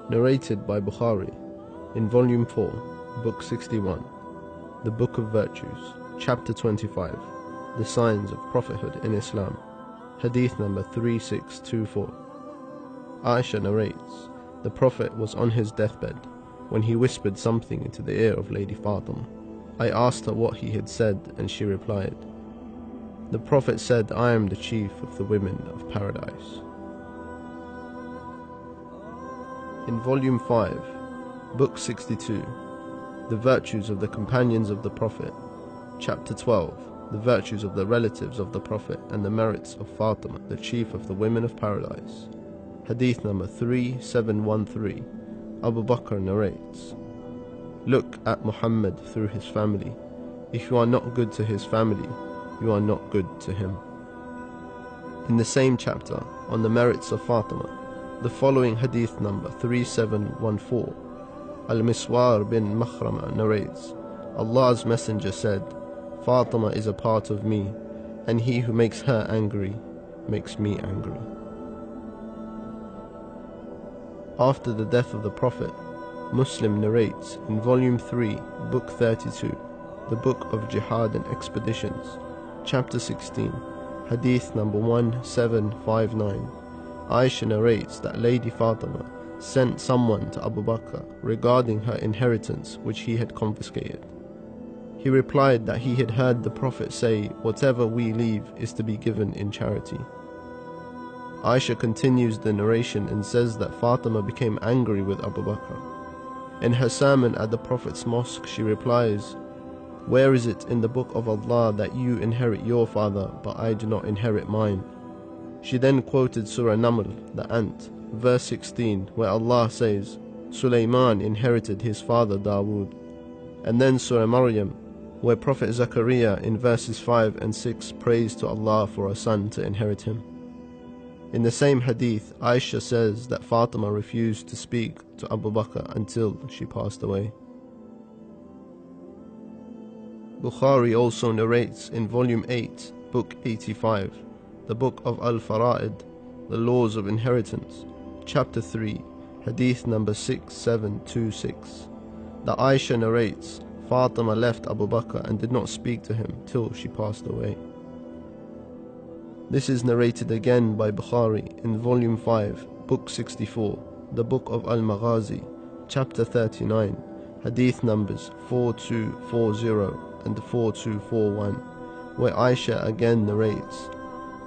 Narrated by Bukhari in Volume 4, Book 61, The Book of Virtues, Chapter 25, The Signs of Prophethood in Islam, Hadith number 3624. Aisha narrates, the Prophet was on his deathbed when he whispered something into the ear of Lady Fatima. I asked her what he had said, and she replied, the Prophet said, I am the chief of the women of paradise. In Volume 5, Book 62, The Virtues of the Companions of the Prophet, Chapter 12, The Virtues of the Relatives of the Prophet and the Merits of Fatima, the Chief of the Women of Paradise. Hadith number 3713. Abu Bakr narrates, Look at Muhammad through his family. If you are not good to his family, you are not good to him. In the same chapter, on the merits of Fatima, the following hadith number 3714, Al-Miswar bin Makhrama narrates, Allah's Messenger said, Fatima is a part of me, and he who makes her angry makes me angry. After the death of the Prophet, Muslim narrates in Volume 3, Book 32, the Book of Jihad and Expeditions, Chapter 16, Hadith number 1759, Aisha narrates that Lady Fatima sent someone to Abu Bakr regarding her inheritance which he had confiscated. He replied that he had heard the Prophet say, whatever we leave is to be given in charity. Aisha continues the narration and says that Fatima became angry with Abu Bakr. In her sermon at the Prophet's mosque, she replies, where is it in the book of Allah that you inherit your father, but I do not inherit mine? She then quoted Surah Naml, the ant, verse 16, where Allah says, Sulaiman inherited his father Dawood. And then Surah Maryam, where Prophet Zakaria in verses 5 and 6 prays to Allah for a son to inherit him. In the same hadith, Aisha says that Fatima refused to speak to Abu Bakr until she passed away. Bukhari also narrates in Volume 8, Book 85, the Book of Al-Fara'id, the Laws of Inheritance, Chapter 3, Hadith number 6726, that Aisha narrates, Fatima left Abu Bakr and did not speak to him till she passed away. This is narrated again by Bukhari in Volume 5, Book 64, the Book of Al-Maghazi, Chapter 39, Hadith numbers 4240 and 4241, where Aisha again narrates,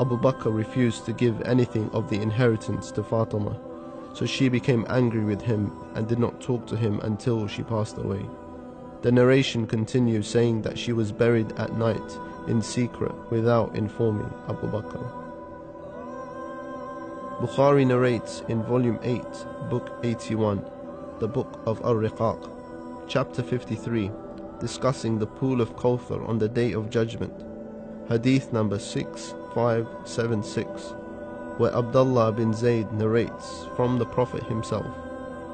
Abu Bakr refused to give anything of the inheritance to Fatima, so she became angry with him and did not talk to him until she passed away. The narration continues saying that she was buried at night in secret without informing Abu Bakr. Bukhari narrates in Volume 8, Book 81, the Book of Al-Riqaq, Chapter 53, discussing the pool of Kawthar on the Day of Judgment, Hadith number 6576, where Abdullah bin Zayd narrates from the Prophet himself.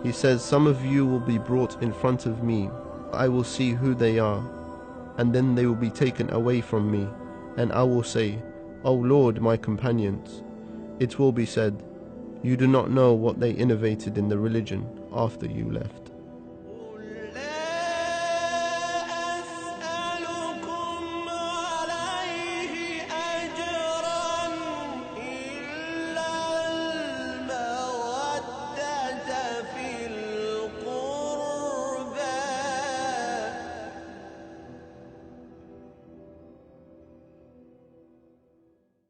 He says, some of you will be brought in front of me, I will see who they are, and then they will be taken away from me, and I will say, O Lord, my companions. It will be said, you do not know what they innovated in the religion after you left.